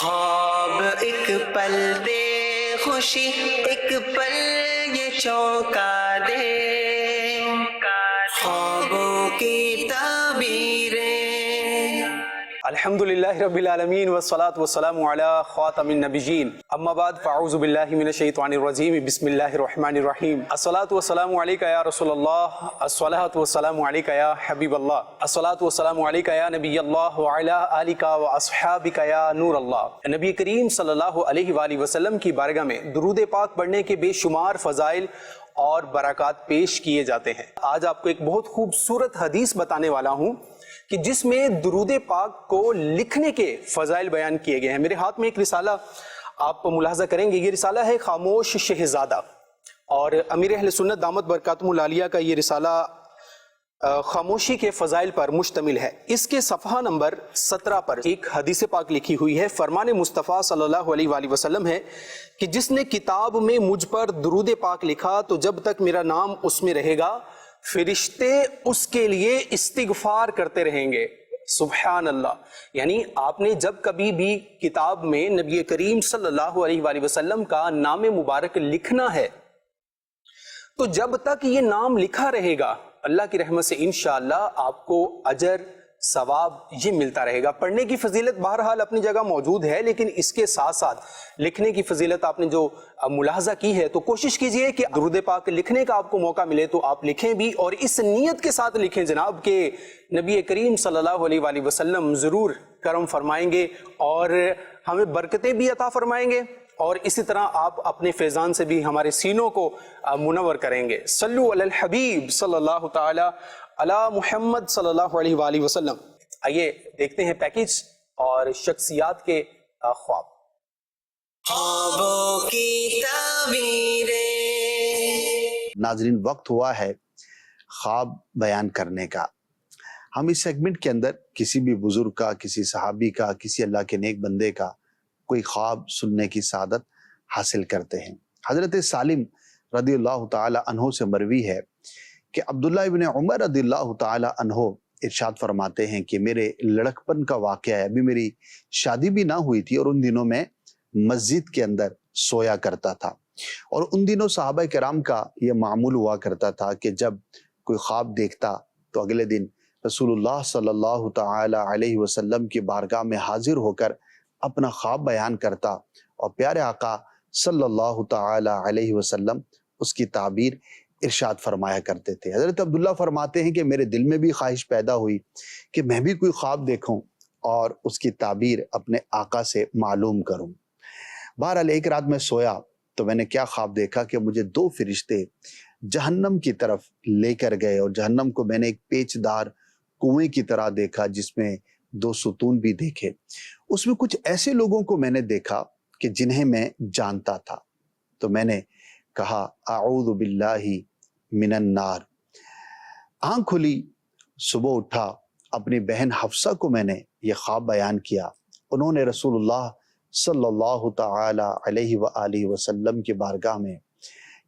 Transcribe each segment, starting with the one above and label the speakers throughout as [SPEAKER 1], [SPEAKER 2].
[SPEAKER 1] خواب ایک پل دے خوشی، ایک پل یہ چونکا دے، خوابوں کی تعبیریں۔
[SPEAKER 2] الحمدللہ رب العالمین والصلاة والسلام علی خاتم النبیین، اما بعد فاعوذ باللہ من الشیطان الرجیم، بسم اللہ الرحمن الرحیم۔ الصلاة والسلام علیکہ یا رسول اللہ، الصلاة والسلام علیکہ یا حبیب اللہ، الصلاة والسلام علیکہ یا نبی اللہ وعلی آلکہ واصحابکہ یا نور اللہ۔ نبی کریم صلی اللہ علیہ وآلہ وسلم کی بارگاہ میں درود پاک پڑھنے کے بے شمار فضائل اور برکات پیش کیے جاتے ہیں۔ آج آپ کو ایک بہت خوبصورت حدیث بتانے والا ہوں کہ جس میں درود پاک کو لکھنے کے فضائل بیان کیے گئے ہیں۔ میرے ہاتھ میں ایک رسالہ آپ ملاحظہ کریں گے، یہ رسالہ ہے خاموش شہزادہ، اور امیر اہل سنت دامت برکاتہم العالیہ کا یہ رسالہ خاموشی کے فضائل پر مشتمل ہے۔ اس کے صفحہ نمبر 17 پر ایک حدیث پاک لکھی ہوئی ہے، فرمان مصطفیٰ صلی اللہ علیہ وآلہ وسلم ہے کہ جس نے کتاب میں مجھ پر درود پاک لکھا تو جب تک میرا نام اس میں رہے گا فرشتے اس کے لیے استغفار کرتے رہیں گے۔ سبحان اللہ، یعنی آپ نے جب کبھی بھی کتاب میں نبی کریم صلی اللہ علیہ وآلہ وسلم کا نام مبارک لکھنا ہے تو جب تک یہ نام لکھا رہے گا اللہ کی رحمت سے انشاءاللہ آپ کو اجر ثواب یہ ملتا رہے گا۔ پڑھنے کی فضیلت بہرحال اپنی جگہ موجود ہے، لیکن اس کے ساتھ ساتھ لکھنے کی فضیلت آپ نے جو ملاحظہ کی ہے تو کوشش کیجئے کہ درود پاک لکھنے کا آپ کو موقع ملے تو آپ لکھیں بھی، اور اس نیت کے ساتھ لکھیں جناب کہ نبی کریم صلی اللہ علیہ وآلہ وسلم ضرور کرم فرمائیں گے اور ہمیں برکتیں بھی عطا فرمائیں گے، اور اسی طرح آپ اپنے فیضان سے بھی ہمارے سینوں کو منور کریں گے۔ صلو علی الحبیب صلی اللہ تعالی علی محمد صلی اللہ علیہ وآلہ وسلم۔ آئیے دیکھتے ہیں پیکج اور شخصیات کے خواب۔
[SPEAKER 1] خوابوں کی تعبیریں۔
[SPEAKER 3] ناظرین، وقت ہوا ہے خواب بیان کرنے کا۔ ہم اس سیگمنٹ کے اندر کسی بھی بزرگ کا، کسی صحابی کا، کسی اللہ کے نیک بندے کا کوئی خواب سننے کی سعادت حاصل کرتے ہیں۔ حضرت سالم رضی اللہ تعالی عنہ سے مروی ہے کہ عبداللہ ابن عمر رضی اللہ تعالی عنہ ارشاد فرماتے ہیں کہ میرے لڑکپن کا واقعہ ہے، ابھی میری شادی بھی نہ ہوئی تھی، اور ان دنوں میں مسجد کے اندر سویا کرتا تھا، اور ان دنوں صحابہ کرام کا یہ معمول ہوا کرتا تھا کہ جب کوئی خواب دیکھتا تو اگلے دن رسول اللہ صلی اللہ تعالی علیہ وسلم کی بارگاہ میں حاضر ہو کر اپنا خواب بیان کرتا، اور پیارے آقا صلی اللہ تعالی علیہ وسلم اس کی تعبیر ارشاد فرمایا کرتے تھے۔ حضرت عبداللہ فرماتے ہیں کہ میرے دل میں بھی خواہش پیدا ہوئی کہ میں بھی کوئی خواب دیکھوں اور اس کی تعبیر اپنے آقا سے معلوم کروں۔ بہرحال ایک رات میں سویا تو میں نے کیا خواب دیکھا کہ مجھے دو فرشتے جہنم کی طرف لے کر گئے، اور جہنم کو میں نے ایک پیچ دار کنویں کی طرح دیکھا جس میں دو ستون بھی دیکھے۔ اس میں کچھ ایسے لوگوں کو میں نے دیکھا کہ جنہیں میں جانتا تھا، تو میں نے کہا اعوذ باللہ من النار۔ آنکھ کھلی، صبح اٹھا، اپنی بہن حفصہ کو میں نے یہ خواب بیان کیا۔ انہوں نے رسول اللہ صلی اللہ تعالی علیہ وآلہ وسلم کی بارگاہ میں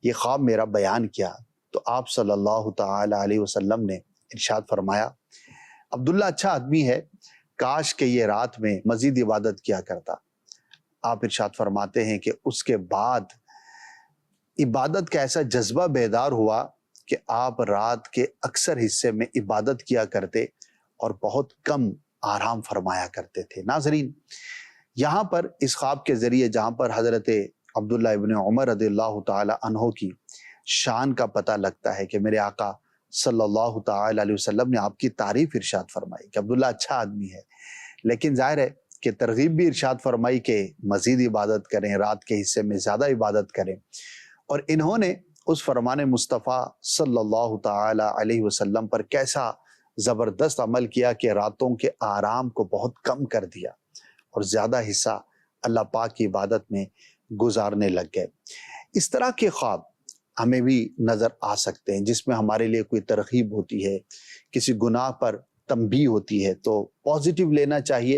[SPEAKER 3] یہ خواب میرا بیان کیا، تو آپ صلی اللہ تعالی علیہ وسلم نے ارشاد فرمایا عبداللہ اچھا آدمی ہے، کاش کہ یہ رات میں مزید عبادت کیا کرتا۔ آپ ارشاد فرماتے ہیں کہ اس کے بعد عبادت کا ایسا جذبہ بیدار ہوا کہ آپ رات کے اکثر حصے میں عبادت کیا کرتے اور بہت کم آرام فرمایا کرتے تھے۔ ناظرین، یہاں پر اس خواب کے ذریعے جہاں پر حضرت عبداللہ ابن عمر رضی اللہ تعالی عنہ کی شان کا پتہ لگتا ہے کہ میرے آقا صلی اللہ تعالی علیہ وسلم نے آپ کی تعریف ارشاد فرمائی کہ عبداللہ اچھا آدمی ہے، لیکن ظاہر ہے کہ ترغیب بھی ارشاد فرمائی کہ مزید عبادت کریں، رات کے حصے میں زیادہ عبادت کریں، اور انہوں نے اس فرمان مصطفیٰ صلی اللہ تعالی علیہ وسلم پر کیسا زبردست عمل کیا کہ راتوں کے آرام کو بہت کم کر دیا اور زیادہ حصہ اللہ پاک کی عبادت میں گزارنے لگ گئے۔ اس طرح کے خواب ہمیں بھی نظر آ سکتے ہیں جس میں ہمارے لیے کوئی ترغیب ہوتی ہے، کسی گناہ پر تنبیہ ہوتی ہے، تو پازیٹیو لینا چاہیے،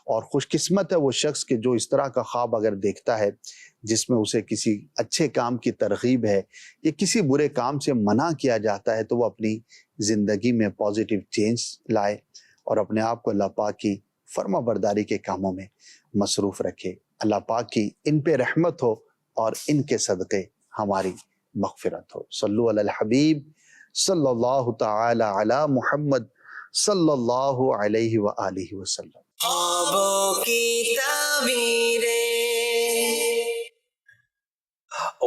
[SPEAKER 3] اور خوش قسمت ہے وہ شخص کہ جو اس طرح کا خواب اگر دیکھتا ہے جس میں اسے کسی اچھے کام کی ترغیب ہے یا کسی برے کام سے منع کیا جاتا ہے، تو وہ اپنی زندگی میں پازیٹیو چینج لائے اور اپنے آپ کو اللہ پاک کی فرما برداری کے کاموں میں مصروف رکھے. اللہ پاک کی ان پہ رحمت ہو اور ان کے صدقے ہماری مغفرت ہو. صلو علی الحبیب صلی اللہ تعالی علی محمد صلی اللہ علیہ وآلہ وسلم.
[SPEAKER 1] خوابوں کی تعبیریں.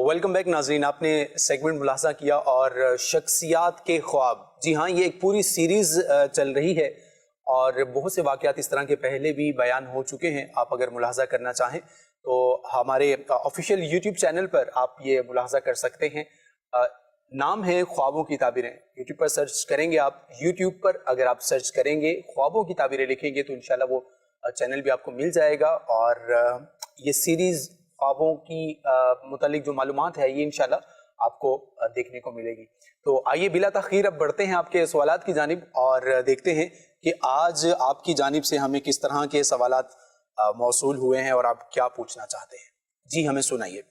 [SPEAKER 2] ویلکم بیک ناظرین. آپ نے سیگمنٹ ملاحظہ کیا اور شخصیات کے خواب، جی ہاں یہ ایک پوری سیریز چل رہی ہے اور بہت سے واقعات اس طرح کے پہلے بھی بیان ہو چکے ہیں. آپ اگر ملاحظہ کرنا چاہیں تو ہمارے آفیشیل یوٹیوب چینل پر آپ یہ ملاحظہ کر سکتے ہیں. نام ہے خوابوں کی تعبیریں. یوٹیوب پر سرچ کریں گے آپ، یوٹیوب پر اگر آپ سرچ کریں گے خوابوں کی تعبیریں لکھیں گے تو انشاءاللہ وہ چینل بھی آپ کو مل جائے گا. اور یہ سیریز خوابوں کی متعلق جو معلومات ہے یہ انشاءاللہ آپ کو دیکھنے کو ملے گی. تو آئیے بلا تاخیر اب بڑھتے ہیں آپ کے سوالات کی جانب اور دیکھتے ہیں کہ آج آپ کی جانب سے ہمیں کس طرح کے سوالات موصول ہوئے ہیں اور آپ کیا پوچھنا چاہتے ہیں. جی ہمیں سنائیے.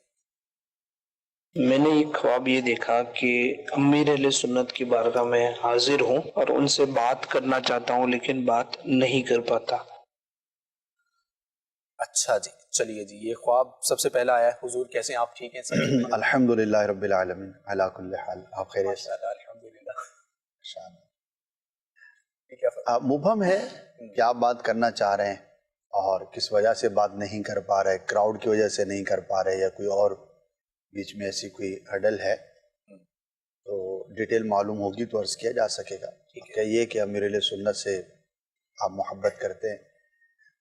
[SPEAKER 4] میں نے ایک خواب یہ دیکھا کہ امیر اہل سنت کی بارگاہ میں حاضر ہوں اور ان سے بات کرنا چاہتا ہوں لیکن بات نہیں کر پاتا.
[SPEAKER 2] اچھا جی، چلیے جی یہ خواب سب سے پہلا آیا ہے. حضور کیسے ہیں آپ؟ ٹھیک ہیں سب؟
[SPEAKER 3] الحمدللہ رب العالمین علی کل حال. آپ خیریت سے؟
[SPEAKER 2] الحمدللہ.
[SPEAKER 3] مبہم ہے کہ آپ بات کرنا چاہ رہے ہیں اور کس وجہ سے بات نہیں کر پا رہے، کراؤڈ کی وجہ سے نہیں کر پا رہے یا کوئی اور بیچ میں ایسی کوئی ہڈل ہے تو ڈیٹیل معلوم ہوگی تو عرض کیا جا سکے گا. کہ یہ کہ امیر اہل سنت سے آپ محبت کرتے ہیں،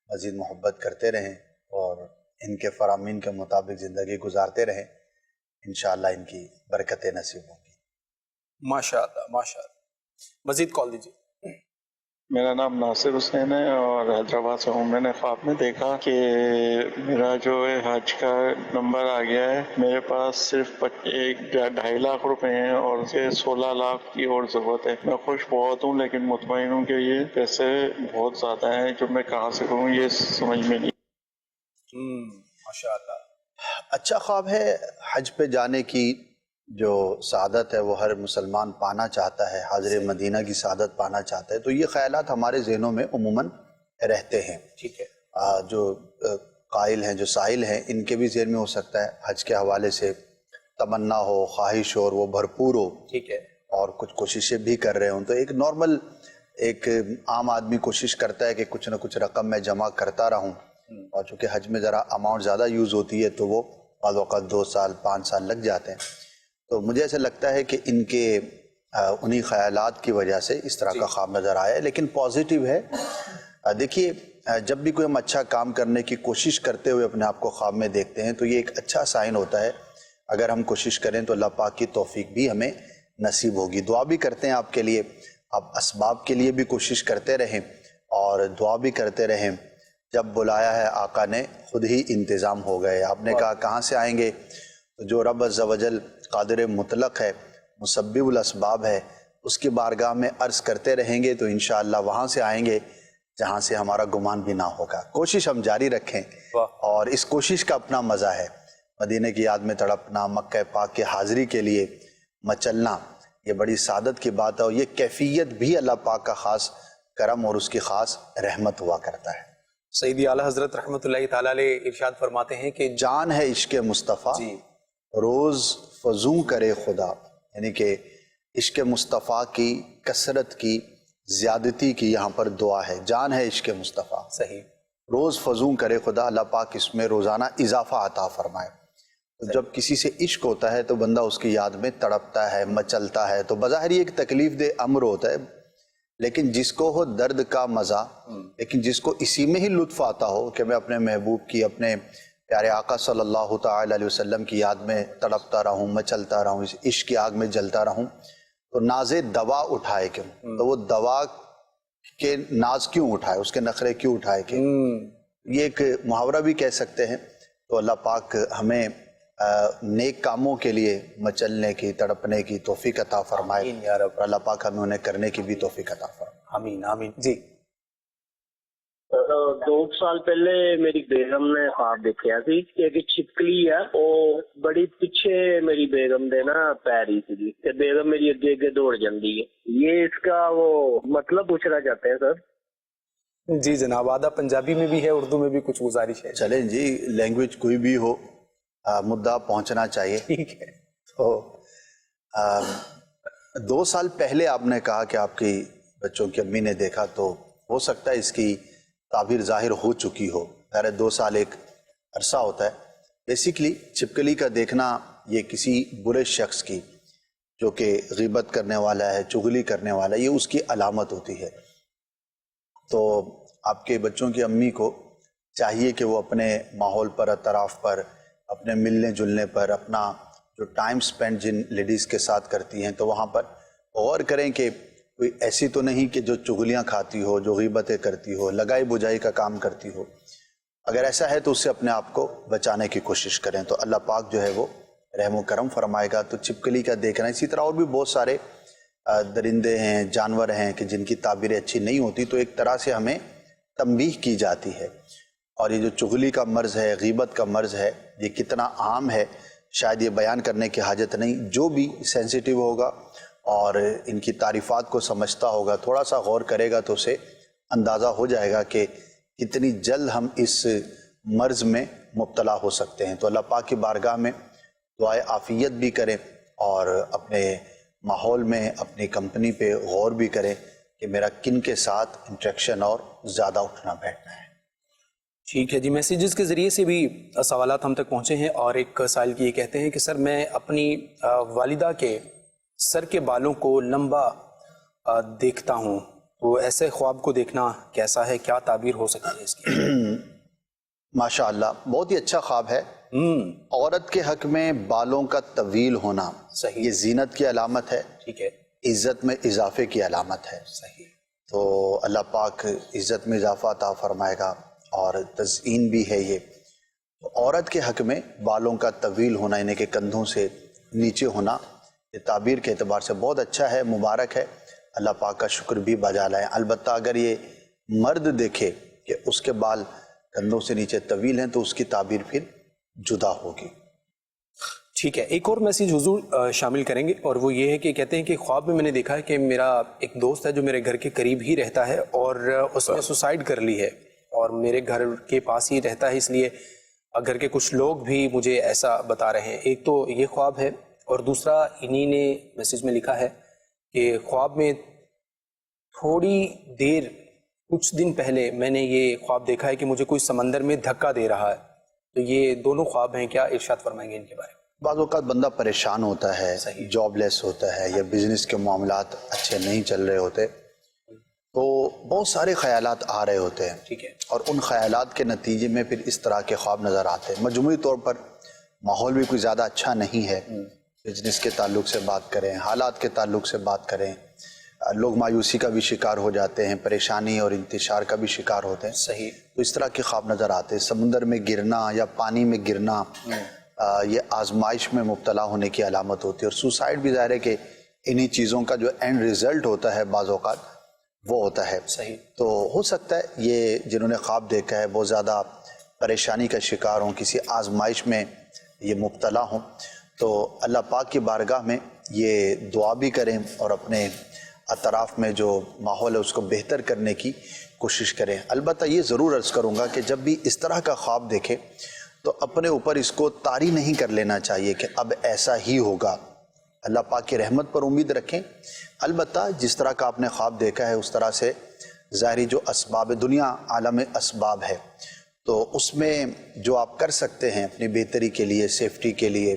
[SPEAKER 3] مزید محبت کرتے رہیں اور ان کے فرامین کے مطابق زندگی گزارتے رہیں، انشاءاللہ ان کی برکتیں نصیب ہوں گی.
[SPEAKER 2] ماشاءاللہ ماشاءاللہ. مزید کال دیجیے.
[SPEAKER 5] میرا نام ناصر حسین ہے اور حیدرآباد سے ہوں. میں نے خواب میں دیکھا کہ میرا جو ہے حج کا نمبر آ گیا ہے. میرے پاس صرف 2.5 لاکھ روپے ہیں اور 16 لاکھ کی اور ضرورت ہے. میں خوش بہت ہوں لیکن مطمئن ہوں کہ یہ پیسے بہت زیادہ ہیں جو میں کہاں سے کروں یہ سمجھ میں نہیں.
[SPEAKER 2] ماشاءاللہ.
[SPEAKER 3] اچھا خواب ہے. حج پہ جانے کی جو سعادت ہے وہ ہر مسلمان پانا چاہتا ہے، حاضر مدینہ کی سعادت پانا چاہتا ہے. تو یہ خیالات ہمارے ذہنوں میں عموماً رہتے ہیں.
[SPEAKER 2] ٹھیک ہے.
[SPEAKER 3] جو قائل ہیں، جو سائل ہیں، ان کے بھی ذہن میں ہو سکتا ہے حج کے حوالے سے تمنا ہو، خواہش ہو اور وہ بھرپور ہو.
[SPEAKER 2] ٹھیک ہے.
[SPEAKER 3] اور کچھ کوششیں بھی کر رہے ہوں. تو ایک نارمل ایک عام آدمی کوشش کرتا ہے کہ کچھ نہ کچھ رقم میں جمع کرتا رہوں، اور چونکہ حج میں ذرا اماؤنٹ زیادہ یوز ہوتی ہے تو وہ بعض اوقات 2 سال 5 سال لگ جاتے ہیں. تو مجھے ایسا لگتا ہے کہ ان کے انہی خیالات کی وجہ سے اس طرح کا خواب نظر آیا ہے. لیکن پازیٹیو ہے. دیکھیے جب بھی کوئی ہم اچھا کام کرنے کی کوشش کرتے ہوئے اپنے آپ کو خواب میں دیکھتے ہیں تو یہ ایک اچھا سائن ہوتا ہے. اگر ہم کوشش کریں تو اللہ پاک کی توفیق بھی ہمیں نصیب ہوگی. دعا بھی کرتے ہیں آپ کے لیے. آپ اسباب کے لیے بھی کوشش کرتے رہیں اور دعا بھی کرتے رہیں. جب بلایا ہے آقا نے خود ہی انتظام ہو گئے. آپ نے کہا کہاں سے آئیں گے؟ تو جو رب عز و جل قادر مطلق ہے، مسبب الاسباب ہے، اس کی بارگاہ میں عرض کرتے رہیں گے تو انشاءاللہ وہاں سے آئیں گے جہاں سے ہمارا گمان بھی نہ ہوگا. کوشش ہم جاری رکھیں اور اس کوشش کا اپنا مزہ ہے. مدینہ کی یاد میں تڑپنا، مکہ پاک کے حاضری کے لیے مچلنا، یہ بڑی سعادت کی بات ہے اور یہ کیفیت بھی اللہ پاک کا خاص کرم اور اس کی خاص رحمت ہوا کرتا ہے.
[SPEAKER 2] سیدی اعلیٰ حضرت رحمۃ اللہ تعالیٰ علیہ ارشاد فرماتے ہیں کہ
[SPEAKER 3] جان ہے عشق مصطفیٰ روز فزوں کرے خدا. یعنی کہ عشق مصطفیٰ کی کثرت کی، زیادتی کی یہاں پر دعا ہے. جان ہے عشق مصطفیٰ،
[SPEAKER 2] صحیح،
[SPEAKER 3] روز فزوں کرے خدا. اللہ پاک اس میں روزانہ اضافہ عطا فرمائے. تو جب کسی سے عشق ہوتا ہے تو بندہ اس کی یاد میں تڑپتا ہے، مچلتا ہے. تو بظاہر یہ ایک تکلیف دہ امر ہوتا ہے، لیکن جس کو ہو درد کا مزہ، لیکن جس کو اسی میں ہی لطف آتا ہو کہ میں اپنے محبوب کی، اپنے پیارے آقا صلی اللہ تعالی علیہ وسلم کی یاد میں تڑپتا رہوں، مچلتا رہوں، اس عشق کی آگ میں جلتا رہوں، تو ناز دوا اٹھائے کیوں؟ تو وہ دوا کے ناز کیوں اٹھائے، اس کے نخرے کیوں اٹھائے کہ یہ ایک محاورہ بھی کہہ سکتے ہیں. تو اللہ پاک ہمیں نیک کاموں کے لیے مچلنے کی، تڑپنے کی توفیق عطا فرمائے اور اللہ پاک ہمیں انہیں کرنے کی بھی توفیق عطا فرمائے.
[SPEAKER 2] آمین آمین. جی
[SPEAKER 6] 2 سال پہلے میری بیگم نے خواب دیکھا سی کہ ایک چھپکلی ہے وہ بڑی پیچھے میری بیگم دے نا پی رہی تھی تے بیگم میری اگے اگے دوڑ جاندی ہے. یہ اس کا وہ مطلب پوچھنا چاہتے ہیں سر.
[SPEAKER 2] جی جناب، آدھا پنجابی میں بھی ہے، اردو میں بھی کچھ گزارش ہے.
[SPEAKER 3] چلیں جی، لینگویج کوئی بھی ہو، مدعا پہنچنا چاہیے.
[SPEAKER 2] ٹھیک ہے.
[SPEAKER 3] تو 2 سال پہلے آپ نے کہا کہ آپ کی بچوں کی امی نے دیکھا، تو ہو سکتا ہے اس کی تعبیر ظاہر ہو چکی ہو. خیر 2 سال ایک عرصہ ہوتا ہے. بیسیکلی چھپکلی کا دیکھنا یہ کسی برے شخص کی جو کہ غیبت کرنے والا ہے، چغلی کرنے والا ہے، یہ اس کی علامت ہوتی ہے. تو آپ کے بچوں کی امی کو چاہیے کہ وہ اپنے ماحول پر، اطراف پر، اپنے ملنے جلنے پر، اپنا جو ٹائم سپینڈ جن لیڈیز کے ساتھ کرتی ہیں تو وہاں پر غور کریں کہ کوئی ایسی تو نہیں کہ جو چغلیاں کھاتی ہو، جو غیبتیں کرتی ہو، لگائی بجائی کا کام کرتی ہو. اگر ایسا ہے تو اس سے اپنے آپ کو بچانے کی کوشش کریں تو اللہ پاک جو ہے وہ رحم و کرم فرمائے گا. تو چھپکلی کا دیکھنا، اسی طرح اور بھی بہت سارے درندے ہیں، جانور ہیں کہ جن کی تعبیریں اچھی نہیں ہوتی، تو ایک طرح سے ہمیں تنبیہ کی جاتی ہے. اور یہ جو چغلی کا مرض ہے، غیبت کا مرض ہے، یہ کتنا عام ہے شاید یہ بیان کرنے کی حاجت نہیں. جو بھی سینسیٹیو ہوگا اور ان کی تعریفات کو سمجھتا ہوگا، تھوڑا سا غور کرے گا تو اسے اندازہ ہو جائے گا کہ کتنی جلد ہم اس مرض میں مبتلا ہو سکتے ہیں. تو اللہ پاک کی بارگاہ میں دعائے عافیت بھی کریں اور اپنے ماحول میں، اپنی کمپنی پہ غور بھی کریں کہ میرا کن کے ساتھ انٹریکشن اور زیادہ اٹھنا بیٹھنا ہے.
[SPEAKER 2] ٹھیک ہے جی. میسیجز کے ذریعے سے بھی سوالات ہم تک پہنچے ہیں، اور ایک سائل کی یہ کہتے ہیں کہ سر میں اپنی والدہ کے سر کے بالوں کو لمبا دیکھتا ہوں، وہ ایسے خواب کو دیکھنا کیسا ہے، کیا تعبیر ہو سکتی ہے اس کی؟
[SPEAKER 3] ماشاء اللہ، بہت ہی اچھا خواب ہے. عورت کے حق میں بالوں کا طویل ہونا
[SPEAKER 2] صحیح،
[SPEAKER 3] یہ زینت کی علامت ہے،
[SPEAKER 2] ٹھیک ہے،
[SPEAKER 3] عزت میں اضافے کی علامت ہے.
[SPEAKER 2] صحیح.
[SPEAKER 3] تو اللہ پاک عزت میں اضافہ عطا فرمائے گا اور تزئین بھی ہے یہ. عورت کے حق میں بالوں کا طویل ہونا، یعنی کہ کندھوں سے نیچے ہونا، یہ تعبیر کے اعتبار سے بہت اچھا ہے، مبارک ہے. اللہ پاک کا شکر بھی بجا لائیں. البتہ اگر یہ مرد دیکھے کہ اس کے بال کندھوں سے نیچے طویل ہیں تو اس کی تعبیر پھر جدا ہوگی.
[SPEAKER 2] ٹھیک ہے. ایک اور میسیج حضور شامل کریں گے، اور وہ یہ ہے کہ کہتے ہیں کہ خواب میں نے دیکھا ہے کہ میرا ایک دوست ہے جو میرے گھر کے قریب ہی رہتا ہے، اور اس نے سوسائڈ کر لی ہے، اور میرے گھر کے پاس ہی رہتا ہے، اس لیے گھر کے کچھ لوگ بھی مجھے ایسا بتا رہے ہیں. ایک تو یہ خواب ہے، اور دوسرا انہی نے میسیج میں لکھا ہے کہ خواب میں تھوڑی دیر، کچھ دن پہلے میں نے یہ خواب دیکھا ہے کہ مجھے کوئی سمندر میں دھکا دے رہا ہے. تو یہ دونوں خواب ہیں، کیا ارشاد فرمائیں گے ان کے بارے میں؟
[SPEAKER 3] بعض اوقات بندہ پریشان ہوتا ہے، جاب لیس ہوتا ہے، یا بزنس کے معاملات اچھے نہیں چل رہے ہوتے، تو بہت سارے خیالات آ رہے ہوتے ہیں.
[SPEAKER 2] ٹھیک ہے.
[SPEAKER 3] اور ان خیالات کے نتیجے میں پھر اس طرح کے خواب نظر آتے ہیں. مجموعی طور پر ماحول بھی کوئی زیادہ اچھا نہیں ہے. بزنس کے تعلق سے بات کریں، حالات کے تعلق سے بات کریں، لوگ مایوسی کا بھی شکار ہو جاتے ہیں، پریشانی اور انتشار کا بھی شکار ہوتے ہیں.
[SPEAKER 2] صحیح.
[SPEAKER 3] تو اس طرح کے خواب نظر آتے ہیں. سمندر میں گرنا یا پانی میں گرنا یہ آزمائش میں مبتلا ہونے کی علامت ہوتی ہے. اور سوسائڈ بھی ظاہر ہے کہ انہی چیزوں کا جو اینڈ ریزلٹ ہوتا ہے بعض اوقات وہ ہوتا ہے.
[SPEAKER 2] صحیح.
[SPEAKER 3] تو ہو سکتا ہے یہ جنہوں نے خواب دیکھا ہے بہت زیادہ پریشانی کا شکار ہوں، کسی آزمائش میں یہ مبتلا ہوں. تو اللہ پاک کی بارگاہ میں یہ دعا بھی کریں اور اپنے اطراف میں جو ماحول ہے اس کو بہتر کرنے کی کوشش کریں. البتہ یہ ضرور عرض کروں گا کہ جب بھی اس طرح کا خواب دیکھیں تو اپنے اوپر اس کو طاری نہیں کر لینا چاہیے کہ اب ایسا ہی ہوگا. اللہ پاک کی رحمت پر امید رکھیں. البتہ جس طرح کا آپ نے خواب دیکھا ہے اس طرح سے ظاہری جو اسباب دنیا عالم اسباب ہے، تو اس میں جو آپ کر سکتے ہیں اپنی بہتری کے لیے، سیفٹی کے لیے،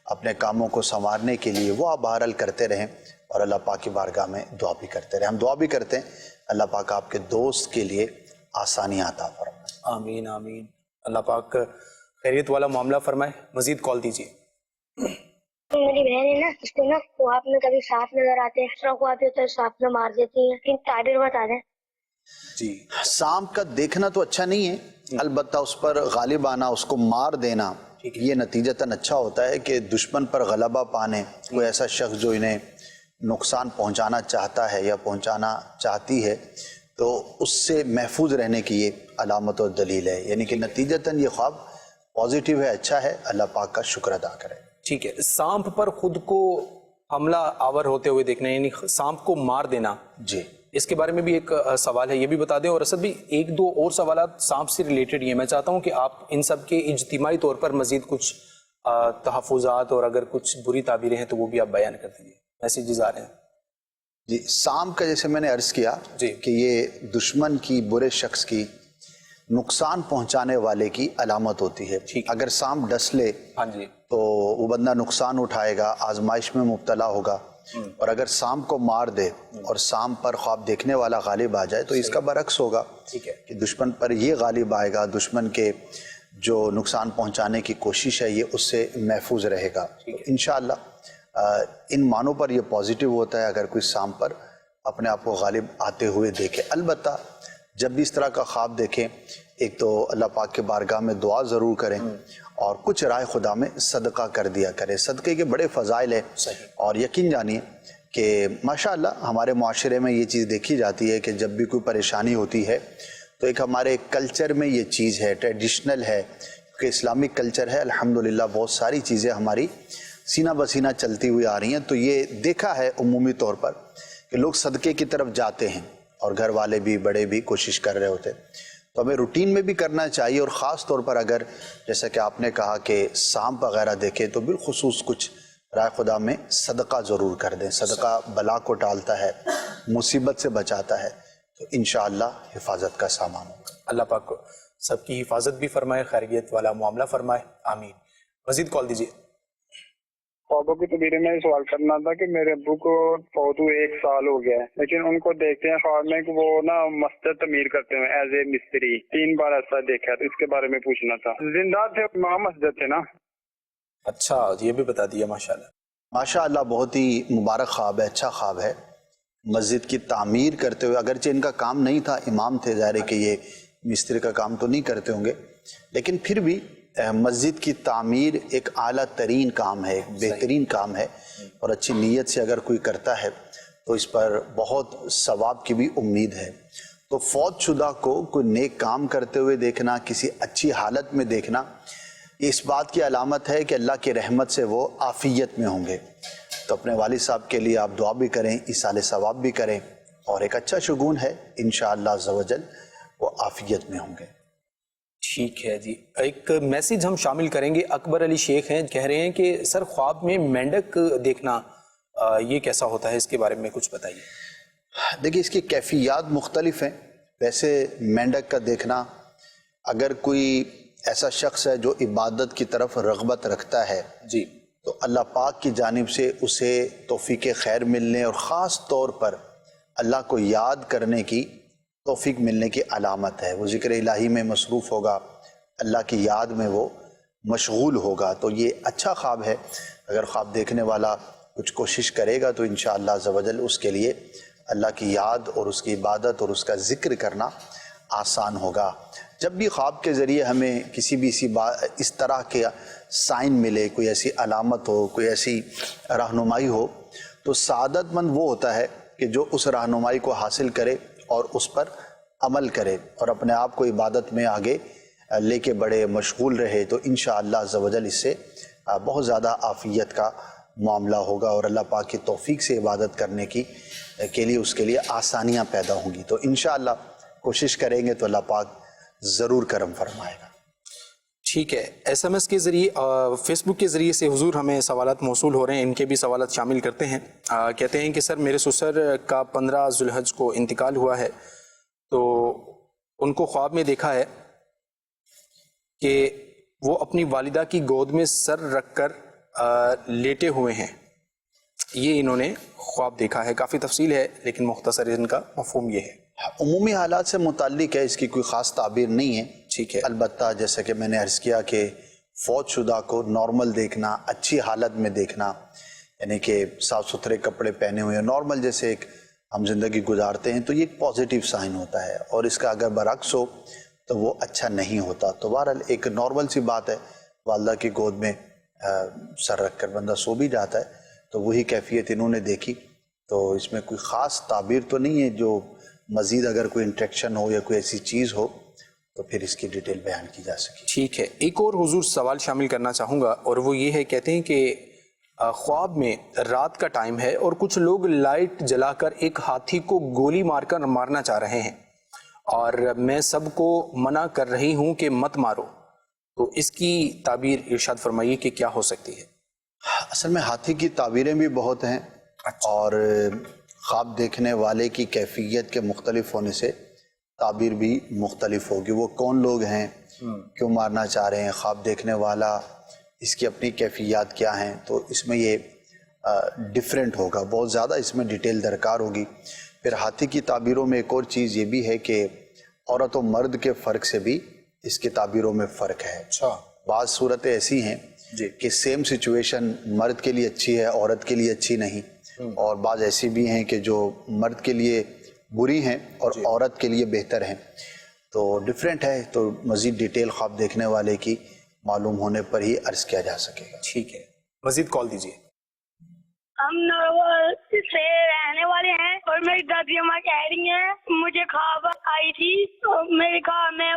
[SPEAKER 3] اپنے کاموں کو سنوارنے کے لیے، وہ آپ بہرحال کرتے رہیں اور اللہ پاک کی بارگاہ میں دعا بھی کرتے رہیں. ہم دعا بھی کرتے ہیں اللہ پاک آپ کے دوست کے لیے آسانی عطا فرمائے.
[SPEAKER 2] آمین آمین. اللہ پاک خیریت والا معاملہ فرمائے. مزید کال دیجیے.
[SPEAKER 7] میری بہن ہے نا، اس کو نا خواب میں کبھی سانپ نظر آتے ہیں، خواب ہوتا ہے سانپ میں مار دیتی ہیں. تعبیر بتا دیں.
[SPEAKER 3] جی، سانپ کا دیکھنا تو اچھا نہیں ہے، البتہ اس پر غالب آنا، اس کو مار دینا، یہ نتیجتاً اچھا ہوتا ہے کہ دشمن پر غلبہ پانے کوئی ایسا شخص جو انہیں نقصان پہنچانا چاہتا ہے یا پہنچانا چاہتی ہے تو اس سے محفوظ رہنے کی یہ علامت اور دلیل ہے. یعنی کہ نتیجتاً یہ خواب پازیٹیو ہے، اچھا ہے. اللہ پاک کا شکر ادا کرے.
[SPEAKER 2] ٹھیک ہے. سانپ پر خود کو حملہ آور ہوتے ہوئے دیکھنا، یعنی سانپ کو مار دینا،
[SPEAKER 3] جی
[SPEAKER 2] اس کے بارے میں بھی ایک سوال ہے، یہ بھی بتا دیں. اور اسد بھی ایک دو اور سوالات سانپ سے ریلیٹڈ ہی ہیں، میں چاہتا ہوں کہ آپ ان سب کے اجتماعی طور پر مزید کچھ تحفظات اور اگر کچھ بری تعبیریں ہیں تو وہ بھی آپ بیان کر دیجیے. میسیجز آ رہے ہیں.
[SPEAKER 3] جی، سانپ کا جیسے میں نے عرض کیا
[SPEAKER 2] جی
[SPEAKER 3] کہ یہ دشمن کی، برے شخص کی، نقصان پہنچانے والے کی علامت ہوتی ہے. اگر سانپ ڈس لے
[SPEAKER 2] ہاں جی
[SPEAKER 3] تو وہ بندہ نقصان اٹھائے گا، آزمائش میں مبتلا ہوگا. اور اگر سانپ کو مار دے اور سانپ پر خواب دیکھنے والا غالب آ جائے تو اس کا برعکس ہوگا کہ دشمن پر یہ غالب آئے گا، دشمن کے جو نقصان پہنچانے کی کوشش ہے یہ اس سے محفوظ رہے گا. انشاءاللہ ان معنوں پر یہ پازیٹیو ہوتا ہے اگر کوئی سانپ پر اپنے آپ کو غالب آتے ہوئے دیکھے. البتہ جب بھی اس طرح کا خواب دیکھیں، ایک تو اللہ پاک کے بارگاہ میں دعا ضرور کریں اور کچھ رائے خدا میں صدقہ کر دیا کریں. صدقے کے بڑے فضائل ہیں اور یقین جانیے کہ ماشاءاللہ ہمارے معاشرے میں یہ چیز دیکھی جاتی ہے کہ جب بھی کوئی پریشانی ہوتی ہے تو ایک ہمارے کلچر میں یہ چیز ہے، ٹریڈیشنل ہے کہ اسلامک کلچر ہے. الحمدللہ بہت ساری چیزیں ہماری سینہ بسینہ چلتی ہوئی آ رہی ہیں. تو یہ دیکھا ہے عمومی طور پر کہ لوگ صدقے کی طرف جاتے ہیں اور گھر والے بھی، بڑے بھی کوشش کر رہے ہوتے. تو ہمیں روٹین میں بھی کرنا چاہیے اور خاص طور پر اگر جیسا کہ آپ نے کہا کہ سانپ وغیرہ دیکھے تو بالخصوص کچھ رائے خدا میں صدقہ ضرور کر دیں. صدقہ بلا کو ٹالتا ہے، مصیبت سے بچاتا ہے، تو انشاءاللہ حفاظت کا سامان ہوگا.
[SPEAKER 2] اللہ پاک کو سب کی حفاظت بھی فرمائے، خیریت والا معاملہ فرمائے، آمین. مزید کال دیجیے.
[SPEAKER 8] خوابوں کی تعبیریں میں سوال کرنا تھا کہ میرے ابو کو فوت ہوئے 1 سال ہو گیا ہے، لیکن ان کو دیکھتے ہیں خواب میں کہ وہ نا مسجد تعمیر کرتے ہیں ایز اے مستری. 3 بار ایسا دیکھا ہے، تو اس کے بارے میں پوچھنا تھا. زندہ تھے وہاں مسجد تھے نا؟
[SPEAKER 2] اچھا یہ بھی بتا دیا. ماشاءاللہ
[SPEAKER 3] ماشاءاللہ بہت ہی مبارک خواب ہے، اچھا خواب ہے. مسجد کی تعمیر کرتے ہوئے، اگرچہ ان کا کام نہیں تھا، امام تھے، ظاہر ہے کہ یہ مستری کا کام تو نہیں کرتے ہوں گے، لیکن پھر بھی مسجد کی تعمیر ایک اعلیٰ ترین کام ہے، ایک بہترین کام ہے اور اچھی نیت سے اگر کوئی کرتا ہے تو اس پر بہت ثواب کی بھی امید ہے. تو فوت شدہ کو کوئی نیک کام کرتے ہوئے دیکھنا، کسی اچھی حالت میں دیکھنا، یہ اس بات کی علامت ہے کہ اللہ کی رحمت سے وہ عافیت میں ہوں گے. تو اپنے والد صاحب کے لیے آپ دعا بھی کریں، ایصال ثواب بھی کریں اور ایک اچھا شگون ہے انشاءاللہ عز و جل وہ عافیت میں ہوں گے.
[SPEAKER 2] ٹھیک ہے جی. ایک میسیج ہم شامل کریں گے. اکبر علی شیخ ہیں، کہہ رہے ہیں کہ سر خواب میں مینڈک دیکھنا یہ کیسا ہوتا ہے، اس کے بارے میں کچھ بتائیے.
[SPEAKER 3] دیکھیے اس کی کیفیات مختلف ہیں. ویسے مینڈک کا دیکھنا، اگر کوئی ایسا شخص ہے جو عبادت کی طرف رغبت رکھتا ہے
[SPEAKER 2] جی
[SPEAKER 3] تو اللہ پاک کی جانب سے اسے توفیق خیر ملنے اور خاص طور پر اللہ کو یاد کرنے کی توفیق ملنے کی علامت ہے. وہ ذکر الہی میں مصروف ہوگا، اللہ کی یاد میں وہ مشغول ہوگا. تو یہ اچھا خواب ہے. اگر خواب دیکھنے والا کچھ کوشش کرے گا تو انشاءاللہ عز و جل اس کے لیے اللہ کی یاد اور اس کی عبادت اور اس کا ذکر کرنا آسان ہوگا. جب بھی خواب کے ذریعے ہمیں کسی بھی اس طرح کے سائن ملے، کوئی ایسی علامت ہو، کوئی ایسی رہنمائی ہو، تو سعادت مند وہ ہوتا ہے کہ جو اس رہنمائی کو حاصل کرے اور اس پر عمل کرے اور اپنے آپ کو عبادت میں آگے لے کے بڑے مشغول رہے. تو انشاءاللہ عز و جل اس سے بہت زیادہ عافیت کا معاملہ ہوگا اور اللہ پاک کی توفیق سے عبادت کرنے کے لیے اس کے لیے آسانیاں پیدا ہوں گی. تو انشاءاللہ کوشش کریں گے تو اللہ پاک ضرور کرم فرمائے گا.
[SPEAKER 2] ٹھیک ہے. ایس ایم ایس کے ذریعے، فیس بک کے ذریعے سے حضور ہمیں سوالات موصول ہو رہے ہیں، ان کے بھی سوالات شامل کرتے ہیں. کہتے ہیں کہ سر میرے سسر کا 15 ذو الحج کو انتقال ہوا ہے، تو ان کو خواب میں دیکھا ہے کہ وہ اپنی والدہ کی گود میں سر رکھ کر لیٹے ہوئے ہیں. یہ انہوں نے خواب دیکھا ہے. کافی تفصیل ہے لیکن مختصر ان کا مفہوم یہ ہے.
[SPEAKER 3] عمومی حالات سے متعلق ہے، اس کی کوئی خاص تعبیر نہیں ہے.
[SPEAKER 2] ٹھیک ہے.
[SPEAKER 3] البتہ جیسا کہ میں نے عرض کیا کہ فوت شدہ کو نارمل دیکھنا، اچھی حالت میں دیکھنا، یعنی کہ صاف ستھرے کپڑے پہنے ہوئے نارمل جیسے ایک ہم زندگی گزارتے ہیں، تو یہ ایک پازیٹیو سائن ہوتا ہے. اور اس کا اگر برعکس ہو تو وہ اچھا نہیں ہوتا. تو بہرحال ایک نارمل سی بات ہے، والدہ کی گود میں سر رکھ کر بندہ سو بھی جاتا ہے، تو وہی کیفیت انہوں نے دیکھی. تو اس میں کوئی خاص تعبیر تو نہیں ہے. جو مزید اگر کوئی انٹریکشن ہو یا کوئی ایسی چیز ہو تو پھر اس کی ڈیٹیل بیان کی جا سکے.
[SPEAKER 2] ٹھیک ہے. ایک اور حضور سوال شامل کرنا چاہوں گا اور وہ یہ ہے، کہتے ہیں کہ خواب میں رات کا ٹائم ہے اور کچھ لوگ لائٹ جلا کر ایک ہاتھی کو گولی مار کر مارنا چاہ رہے ہیں اور میں سب کو منع کر رہی ہوں کہ مت مارو، تو اس کی تعبیر ارشاد فرمائیے کہ کیا ہو سکتی ہے؟
[SPEAKER 3] اصل میں ہاتھی کی تعبیریں بھی بہت ہیں اور خواب دیکھنے والے کی کیفیت کے مختلف ہونے سے تعبیر بھی مختلف ہوگی. وہ کون لوگ ہیں، کیوں مارنا چاہ رہے ہیں، خواب دیکھنے والا، اس کی اپنی کیفیات کیا ہیں، تو اس میں یہ ڈیفرنٹ ہوگا، بہت زیادہ اس میں ڈیٹیل درکار ہوگی. پھر ہاتھی کی تعبیروں میں ایک اور چیز یہ بھی ہے کہ عورت و مرد کے فرق سے بھی اس کی تعبیروں میں فرق ہے. بعض صورتیں ایسی ہیں کہ سیم سچویشن مرد کے لیے اچھی ہے، عورت کے لیے اچھی نہیں، اور بعض ایسی بھی ہیں کہ جو مرد کے لیے بری ہیں اور عورت کے لیے بہتر ہیں. تو ڈیفرنٹ ہے، تو مزید ڈیٹیل خواب دیکھنے والے کی معلوم ہونے پر ہی عرض کیا جا سکے گا.
[SPEAKER 2] ٹھیک ہے، مزید کال دیجیے.
[SPEAKER 7] ہم نرول سے رہنے والے ہیں اور میری دادی اماں کہہ رہی ہیں مجھے خواب آئی تھی تو میرے خواب میں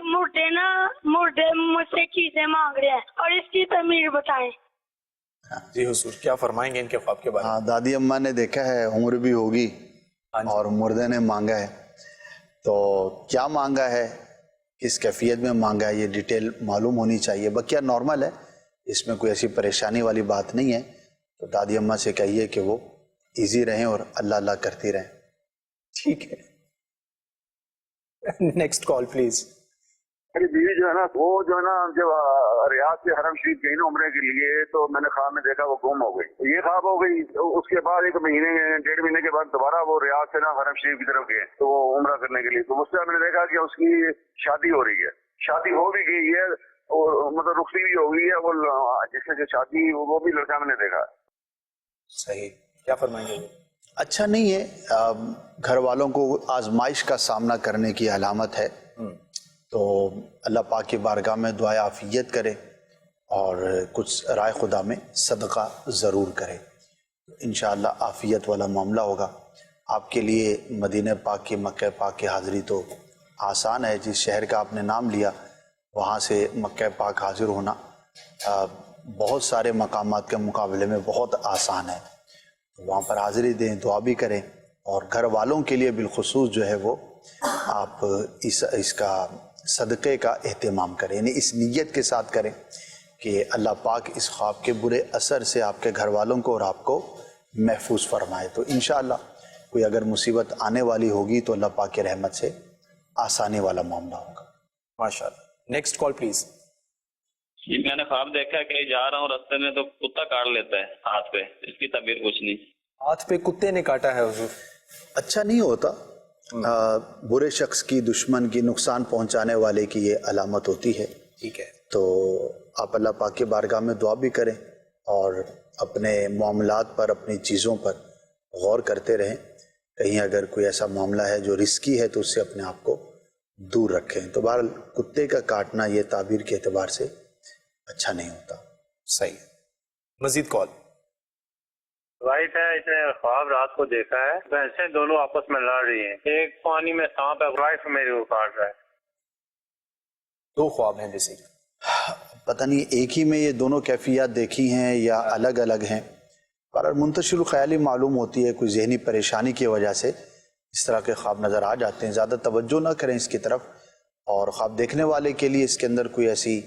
[SPEAKER 7] مردے مجھ سے چیزیں مانگ رہے ہیں اور اس کی تعمیر بتائیں.
[SPEAKER 2] جی حضور، کیا فرمائیں گے ان کے خواب کے بارے میں؟
[SPEAKER 3] دادی اماں نے دیکھا ہے عمر بھی ہوگی اور مردے نے مانگا ہے، تو کیا مانگا ہے، کس کیفیت میں مانگا ہے، یہ ڈیٹیل معلوم ہونی چاہیے. بقیہ نارمل ہے، اس میں کوئی ایسی پریشانی والی بات نہیں ہے. تو دادی اماں سے کہیے کہ وہ ایزی رہیں اور اللہ اللہ کرتی رہیں.
[SPEAKER 2] ٹھیک ہے، نیکسٹ کال پلیز.
[SPEAKER 9] میری بیوی جو ہے نا، وہ جو ہے نا جب ریاض سے حرم شریف گئی نا عمرے کے لیے، تو میں نے خواب میں دیکھا وہ گم ہو گئی. یہ خواب ہو گئی. اس کے بعد ایک مہینے 1.5 مہینے کے بعد دوبارہ وہ ریاض سے نا حرم شریف کی طرف گئے تو وہ عمرہ کرنے کے لیے. تو اس سے میں نے دیکھا کہ اس کی شادی ہو رہی ہے، شادی ہو بھی گئی ہے اور مطلب رخصتی بھی ہو گئی ہے. وہ جس سے شادی وہ بھی لڑکا میں نے دیکھا.
[SPEAKER 2] صحیح، کیا فرمائیں گے؟
[SPEAKER 3] اچھا نہیں ہے، گھر والوں کو آزمائش کا سامنا کرنے کی علامت ہے. تو اللہ پاک کی بارگاہ میں دعائے عافیت کرے اور کچھ رائے خدا میں صدقہ ضرور کرے، انشاءاللہ عافیت والا معاملہ ہوگا. آپ کے لیے مدینہ پاک کی، مکہ پاک کی حاضری تو آسان ہے. جس شہر کا آپ نے نام لیا وہاں سے مکہ پاک حاضر ہونا بہت سارے مقامات کے مقابلے میں بہت آسان ہے. وہاں پر حاضری دیں، دعا بھی کریں، اور گھر والوں کے لیے بالخصوص جو ہے وہ آپ اس کا صدقے کا اہتمام کریں، یعنی اس نیت کے ساتھ کریں کہ اللہ پاک اس خواب کے برے اثر سے آپ کے گھر والوں کو اور آپ کو محفوظ فرمائے. تو انشاءاللہ کوئی اگر مصیبت آنے والی ہوگی تو اللہ پاک کی رحمت سے آسانی والا معاملہ ہوگا.
[SPEAKER 2] ماشاءاللہ. Next call please.
[SPEAKER 10] جی میں نے خواب دیکھا کہ جا رہا ہوں راستے میں تو کتا کاٹ لیتا ہے ہاتھ پہ، اس کی تعبیر کچھ نہیں.
[SPEAKER 2] ہاتھ پہ کتے نے کاٹا ہے حضور؟
[SPEAKER 3] اچھا نہیں ہوتا، برے شخص کی، دشمن کی، نقصان پہنچانے والے کی یہ علامت ہوتی ہے.
[SPEAKER 2] ٹھیک ہے،
[SPEAKER 3] تو آپ اللہ پاک کی بارگاہ میں دعا بھی کریں اور اپنے معاملات پر، اپنی چیزوں پر غور کرتے رہیں. کہیں اگر کوئی ایسا معاملہ ہے جو رسکی ہے تو اس سے اپنے آپ کو دور رکھیں. تو بہرحال کتے کا کاٹنا یہ تعبیر کے اعتبار سے اچھا نہیں ہوتا.
[SPEAKER 2] صحیح. مزید کال.
[SPEAKER 11] وائف ہے، اس نے خواب رات کو دیکھا ہے بھینسیں دونوں آپس میں لڑ رہی ہیں، ایک پانی میں سانپ ہے، وائف میری وہ کاٹ رہا ہے.
[SPEAKER 2] 2 خواب ہیں جیسے
[SPEAKER 3] پتہ نہیں ایک ہی میں یہ دونوں کیفیات دیکھی ہیں یا الگ الگ ہیں، پر منتشر الخیالی معلوم ہوتی ہے. کوئی ذہنی پریشانی کی وجہ سے اس طرح کے خواب نظر آ جاتے ہیں. زیادہ توجہ نہ کریں اس کی طرف، اور خواب دیکھنے والے کے لیے اس کے اندر کوئی ایسی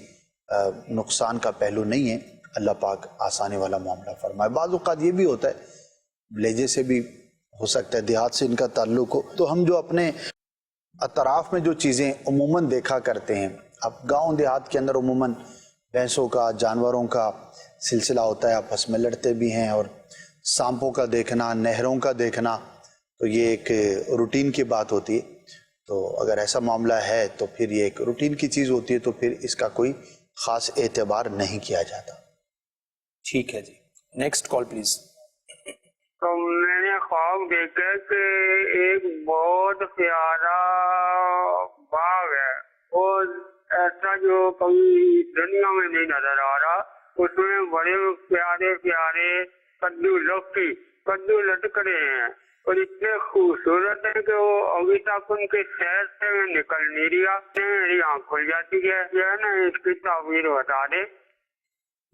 [SPEAKER 3] نقصان کا پہلو نہیں ہے. اللہ پاک آسانی والا معاملہ فرمائے. بعض اوقات یہ بھی ہوتا ہے، لہجے سے بھی ہو سکتا ہے، دیہات سے ان کا تعلق ہو، تو ہم جو اپنے اطراف میں جو چیزیں عموماً دیکھا کرتے ہیں، اب گاؤں دیہات کے اندر عموماً بھینسوں کا، جانوروں کا سلسلہ ہوتا ہے، آپس میں لڑتے بھی ہیں، اور سانپوں کا دیکھنا، نہروں کا دیکھنا، تو یہ ایک روٹین کی بات ہوتی ہے. تو اگر ایسا معاملہ ہے تو پھر یہ ایک روٹین کی چیز ہوتی ہے، تو پھر اس کا کوئی خاص اعتبار نہیں کیا جاتا.
[SPEAKER 2] ٹھیک ہے جی. Next call please.
[SPEAKER 8] تو میں نے خواب دیکھا کہ ایک بہت پیارا باغ ہے اور ایسا جو کبھی دنیا میں نہیں نظر آ رہا. اس میں بڑے پیارے پیارے کدو لٹک رہے ہیں اور اتنے خوبصورت ہے کہ وہ ابھی تک ان کے شہر سے نکل نہیں رہا. میری آنکھ کھل جاتی ہے. جو ہے نا اس کی تعبیر بتا دے.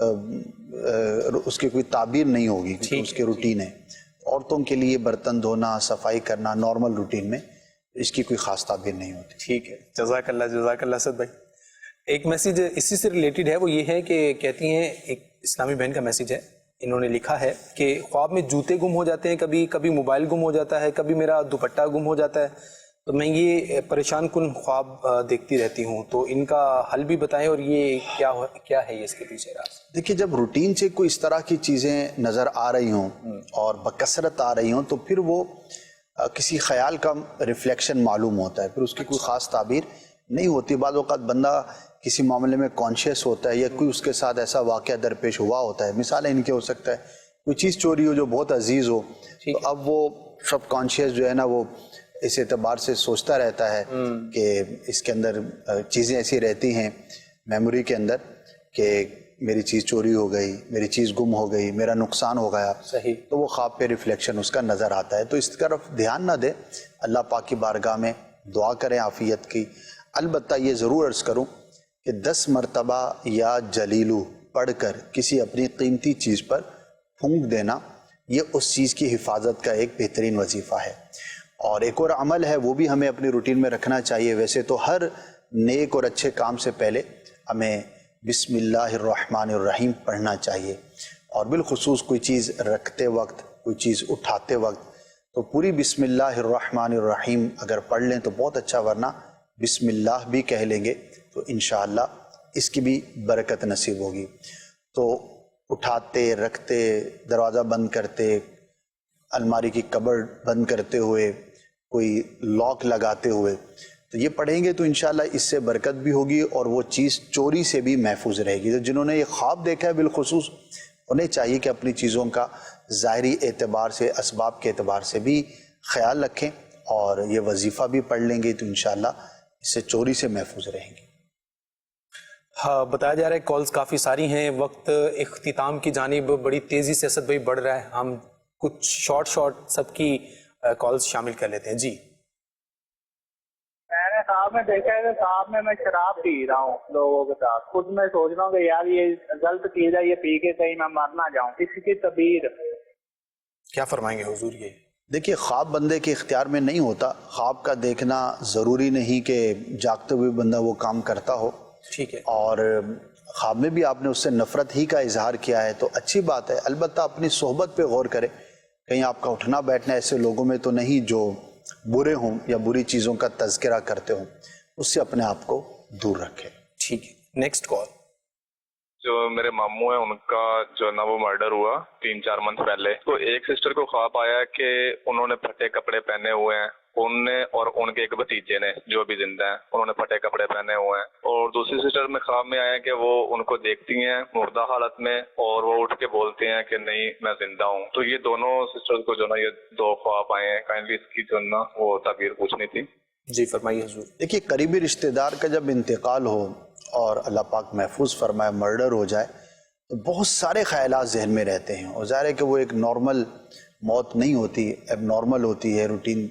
[SPEAKER 3] اس کی کوئی تعبیر نہیں ہوگی کہ اس کے روٹین ہے. عورتوں کے لیے برتن دھونا، صفائی کرنا نارمل روٹین میں، اس کی کوئی خاص تعبیر نہیں ہوتی.
[SPEAKER 2] ٹھیک ہے، جزاک اللہ اسد بھائی. ایک میسیج اسی سے ریلیٹڈ ہے، وہ یہ ہے کہ کہتی ہیں، ایک اسلامی بہن کا میسیج ہے، انہوں نے لکھا ہے کہ خواب میں جوتے گم ہو جاتے ہیں، کبھی موبائل گم ہو جاتا ہے، کبھی میرا دوپٹہ گم ہو جاتا ہے، تو میں یہ پریشان کن خواب دیکھتی رہتی ہوں، تو ان کا حل بھی بتائیں، اور یہ کیا ہے یہ اس کے پیچھے راز؟
[SPEAKER 3] دیکھیے، جب روٹین سے کوئی اس طرح کی چیزیں نظر آ رہی ہوں اور بکثرت آ رہی ہوں تو پھر وہ کسی خیال کا ریفلیکشن معلوم ہوتا ہے، پھر اس کی کوئی خاص تعبیر نہیں ہوتی. بعض اوقات بندہ کسی معاملے میں کانشیس ہوتا ہے یا کوئی اس کے ساتھ ایسا واقعہ درپیش ہوا ہوتا ہے، مثالیں ان کے ہو سکتا ہے کوئی چیز چوری ہو جو بہت عزیز ہو، تو اب وہ سب کانشیس جو ہے نا، وہ اس اعتبار سے سوچتا رہتا ہے کہ اس کے اندر چیزیں ایسی رہتی ہیں میموری کے اندر کہ میری چیز چوری ہو گئی، میری چیز گم ہو گئی، میرا نقصان ہو گیا.
[SPEAKER 2] صحیح.
[SPEAKER 3] تو وہ خواب پہ ریفلیکشن اس کا نظر آتا ہے. تو اس طرف دھیان نہ دے، اللہ پاک کی بارگاہ میں دعا کریں عافیت کی. البتہ یہ ضرور عرض کروں کہ 10 مرتبہ یا جلیلو پڑھ کر کسی اپنی قیمتی چیز پر پھونک دینا، یہ اس چیز کی حفاظت کا ایک بہترین وظیفہ ہے. اور ایک اور عمل ہے، وہ بھی ہمیں اپنی روٹین میں رکھنا چاہیے. ویسے تو ہر نیک اور اچھے کام سے پہلے ہمیں بسم اللہ الرحمن الرحیم پڑھنا چاہیے، اور بالخصوص کوئی چیز رکھتے وقت، کوئی چیز اٹھاتے وقت تو پوری بسم اللہ الرحمن الرحیم اگر پڑھ لیں تو بہت اچھا، ورنہ بسم اللہ بھی کہہ لیں گے تو انشاءاللہ اس کی بھی برکت نصیب ہوگی. تو اٹھاتے، رکھتے، دروازہ بند کرتے، الماری کی کبرڈ بند کرتے ہوئے، کوئی لاک لگاتے ہوئے، تو یہ پڑھیں گے تو انشاءاللہ اس سے برکت بھی ہوگی اور وہ چیز چوری سے بھی محفوظ رہے گی. تو جنہوں نے یہ خواب دیکھا ہے بالخصوص انہیں چاہیے کہ اپنی چیزوں کا ظاہری اعتبار سے، اسباب کے اعتبار سے بھی خیال رکھیں، اور یہ وظیفہ بھی پڑھ لیں گے تو انشاءاللہ اس سے چوری سے محفوظ رہیں گے.
[SPEAKER 2] ہاں، بتایا جا رہا ہے کالز کافی ساری ہیں، وقت اختتام کی جانب بڑی تیزی سے اسد بھائی بڑھ رہا ہے، ہم کچھ شارٹ سب کی کالز شامل کر لیتے ہیں. جی.
[SPEAKER 11] میں نے خواب میں دیکھا ہے کہ خواب میں شراب پی رہا ہوں لوگوں کے ساتھ. خود میں سوچ رہا ہوں کہ یار یہ غلط چیز ہے، یہ پی کے کہیں میں مر نہ جاؤں. کسی کی تعبیر
[SPEAKER 2] کیا فرمائیں گے حضور؟ یہ
[SPEAKER 3] دیکھیے، خواب بندے کے اختیار میں نہیں ہوتا. خواب کا دیکھنا ضروری نہیں کہ جاگتے ہوئے بندہ وہ کام کرتا ہو.
[SPEAKER 2] ٹھیک ہے.
[SPEAKER 3] اور خواب میں بھی آپ نے اس سے نفرت ہی کا اظہار کیا ہے تو اچھی بات ہے. البتہ اپنی صحبت پہ غور کریں، کہیں آپ کا اٹھنا بیٹھنا ایسے لوگوں میں تو نہیں جو برے ہوں یا بری چیزوں کا تذکرہ کرتے ہوں، اس سے اپنے آپ کو دور رکھیں.
[SPEAKER 2] ٹھیک ہے. Next call.
[SPEAKER 12] جو میرے ماموں ہیں ان کا جو ہے نا وہ مرڈر ہوا 3-4 منتھ پہلے. تو ایک سسٹر کو خواب آیا کہ انہوں نے پھٹے کپڑے پہنے ہوئے ہیں، ان نے اور ان کے ایک بھتیجے نے جو بھی زندہ ہیں انہوں نے پھٹے کپڑے پہنے ہوئے ہیں. اور دوسری سسٹر میں خواب میں آیا کہ وہ ان کو دیکھتی ہیں مردہ حالت میں اور وہ اٹھ کے بولتے ہیں کہ نہیں میں زندہ ہوں. تو یہ دونوں سسٹر کو جو نا یہ 2 خواب آئے ہیں، کائنڈلی اس کی جو نا وہ تعبیر پوچھنی تھی.
[SPEAKER 2] جی فرمائیے حضور.
[SPEAKER 3] دیکھیے، قریبی رشتہ دار کا جب انتقال ہو اور اللہ پاک محفوظ فرمائے مرڈر ہو جائے تو بہت سارے خیالات ذہن میں رہتے ہیں، اور ظاہر ہے کہ وہ ایک نارمل موت نہیں ہوتی، اب نارمل ہوتی ہے، روٹین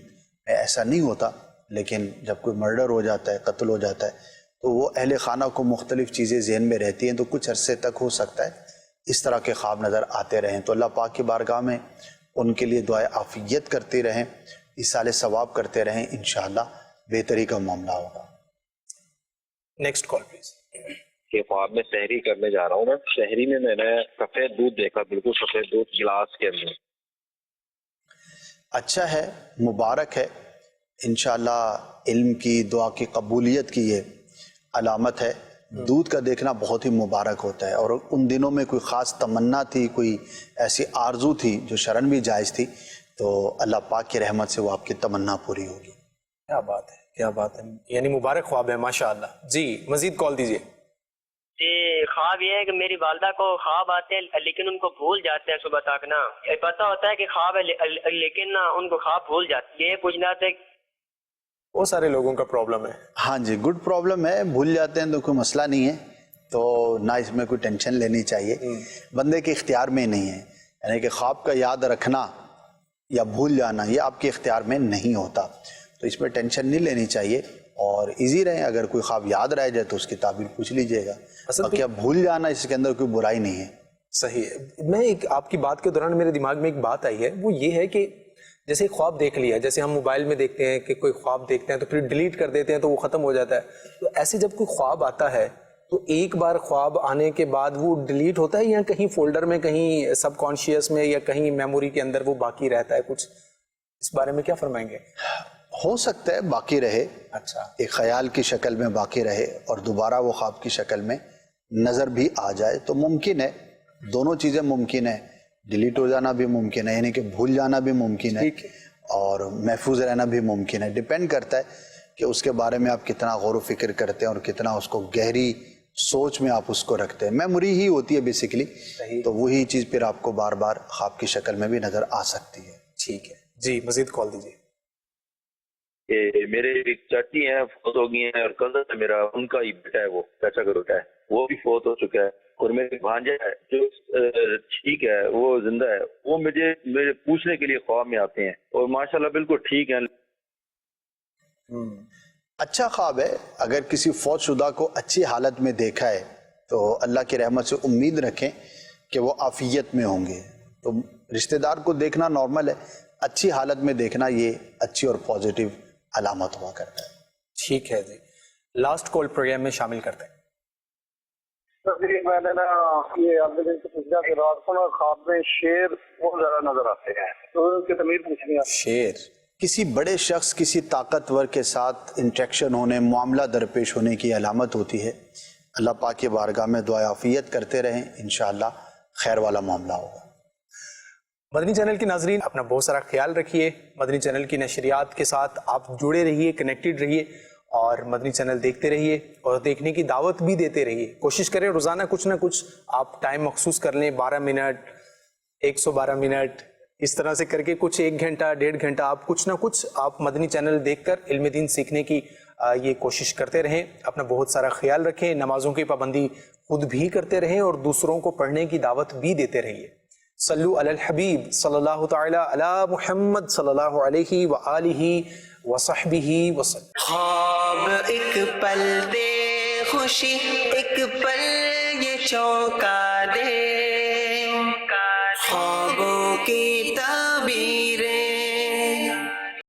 [SPEAKER 3] میں ایسا نہیں ہوتا. لیکن جب کوئی مرڈر ہو جاتا ہے، قتل ہو جاتا ہے، تو وہ اہل خانہ کو مختلف چیزیں ذہن میں رہتی ہیں، تو کچھ عرصے تک ہو سکتا ہے اس طرح کے خواب نظر آتے رہیں. تو اللہ پاک کی بارگاہ میں ان کے لیے دعائے عافیت کرتے رہیں، ایصال ثواب کرتے رہیں، انشاءاللہ بہتری کا معاملہ ہوگا.
[SPEAKER 2] Next call please.
[SPEAKER 13] کہ خواب میں سحری کرنے جا رہا ہوں، میں سحری میں نے سفید دودھ دیکھا، بالکل سفید دودھ گلاس کے اندر.
[SPEAKER 3] اچھا ہے، مبارک ہے. انشاءاللہ علم کی، دعا کی قبولیت کی یہ علامت ہے. دودھ کا دیکھنا بہت ہی مبارک ہوتا ہے، اور ان دنوں میں کوئی خاص تمنا تھی، کوئی ایسی آرزو تھی جو شرعاً بھی جائز تھی، تو اللہ پاک کی رحمت سے وہ آپ کی تمنا پوری ہوگی.
[SPEAKER 2] کیا بات ہے، کیا بات ہے، یعنی مبارک خواب ہے ماشاءاللہ. جی مزید کال دیجیے.
[SPEAKER 14] جی خواب یہ ہے کہ میری والدہ کو خواب آتے ہیں لیکن ان کو بھول جاتے ہیں صبح تک نا. پتہ ہوتا ہے کہ خواب ہے لیکن نا ان کو خواب بھول جاتے. یہ پوچھنا تھا.
[SPEAKER 2] بہت سارے لوگوں کا پرابلم ہے.
[SPEAKER 3] ہاں جی، گڈ پرابلم ہے. بھول جاتے ہیں تو کوئی مسئلہ نہیں ہے، تو نہ اس میں کوئی ٹینشن لینی چاہیے. بندے کے اختیار میں نہیں ہے، یعنی کہ خواب کا یاد رکھنا یا بھول جانا یہ آپ کے اختیار میں نہیں ہوتا، تو اس میں ٹینشن نہیں لینی چاہیے. اور ایزی رہیں. اگر کوئی خواب یاد رہ جائے تو اس کی تعبیر پوچھ لیجئے گا. باقی اب بھول جانا اس کے اندر کوئی برائی نہیں ہے.
[SPEAKER 2] صحیح ہے. میں آپ کی بات کے دوران میرے دماغ میں ایک بات آئی ہے, وہ یہ ہے کہ جیسے خواب دیکھ لیا, جیسے ہم موبائل میں دیکھتے ہیں کہ کوئی خواب دیکھتے ہیں تو پھر ڈیلیٹ کر دیتے ہیں تو وہ ختم ہو جاتا ہے. تو ایسے جب کوئی خواب آتا ہے تو ایک بار خواب آنے کے بعد وہ ڈیلیٹ ہوتا ہے یا کہیں فولڈر میں, کہیں سب کانشیس میں یا کہیں میموری کے اندر وہ باقی رہتا ہے؟ کچھ اس بارے میں کیا فرمائیں گے؟
[SPEAKER 3] ہو سکتا ہے باقی رہے,
[SPEAKER 2] اچھا, ایک
[SPEAKER 3] خیال کی شکل میں باقی رہے اور دوبارہ وہ خواب کی شکل میں نظر بھی آ جائے تو ممکن ہے. دونوں چیزیں ممکن ہے, ڈیلیٹ ہو جانا بھی ممکن ہے, یعنی کہ بھول جانا بھی ممکن ہے اور محفوظ رہنا بھی ممکن ہے. ڈیپینڈ کرتا ہے کہ اس کے بارے میں آپ کتنا غور و فکر کرتے ہیں اور کتنا اس کو گہری سوچ میں آپ اس کو رکھتے ہیں. میموری ہی ہوتی ہے بیسیکلی, تو وہی چیز پھر آپ کو بار بار خواب کی شکل میں بھی نظر آ سکتی ہے.
[SPEAKER 2] ٹھیک ہے جی, مزید کال دیجیے.
[SPEAKER 13] کہ میرے ایک چاچی ہیں فوت ہو گئی ہیں اور کزن ہے میرا, ان کا ہی بیٹا ہے, وہ چاچا کا بیٹا ہے, وہ بھی فوت ہو چکا ہے. اور میرے بھانجا ہے جو ٹھیک ہے, وہ زندہ ہے, وہ میرے پوچھنے کے لیے خواب میں آتے ہیں اور ماشاءاللہ بالکل ٹھیک ہیں.
[SPEAKER 3] اچھا خواب ہے. اگر کسی فوت شدہ کو اچھی حالت میں دیکھا ہے تو اللہ کی رحمت سے امید رکھیں کہ وہ عافیت میں ہوں گے. تو رشتہ دار کو دیکھنا نارمل ہے, اچھی حالت میں دیکھنا یہ اچھی اور پازیٹیو علامت ہوا کرتا ہے.
[SPEAKER 2] ٹھیک ہے جی, لاسٹ کال پروگرام میں شامل کرتے ہیں.
[SPEAKER 8] میں نے نا یہ آپ نے پوچھا کہ رات کو خواب میں شیر بہت زیادہ نظر آتے ہیں, تو ان کی تعمیر پوچھنی ہے.
[SPEAKER 3] شیر کسی بڑے شخص, کسی طاقتور کے ساتھ انٹریکشن ہونے, معاملہ درپیش ہونے کی علامت ہوتی ہے. اللہ پاک کی بارگاہ میں دعا عافیت کرتے رہیں, انشاءاللہ خیر والا معاملہ ہوگا.
[SPEAKER 2] مدنی چینل کے ناظرین اپنا بہت سارا خیال رکھیے. مدنی چینل کی نشریات کے ساتھ آپ جڑے رہیے, کنیکٹڈ رہیے اور مدنی چینل دیکھتے رہیے اور دیکھنے کی دعوت بھی دیتے رہیے. کوشش کریں روزانہ کچھ نہ کچھ آپ ٹائم مخصوص کر لیں, 12 منٹ, 112 منٹ, اس طرح سے کر کے کچھ 1 گھنٹہ 1.5 گھنٹہ آپ کچھ نہ کچھ آپ مدنی چینل دیکھ کر علم دین سیکھنے کی یہ کوشش کرتے رہیں. اپنا بہت سارا خیال رکھیں, نمازوں کی پابندی خود بھی کرتے رہیں اور دوسروں کو پڑھنے کی دعوت بھی دیتے رہیے. صلو علی الحبیب صلی اللہ تعالی علی محمد صلی اللہ علیہ وآلہ وصحبہ وسلم.
[SPEAKER 1] خواب ایک پل دے خوشی, ایک پل یہ چونکا دے, خوابوں کی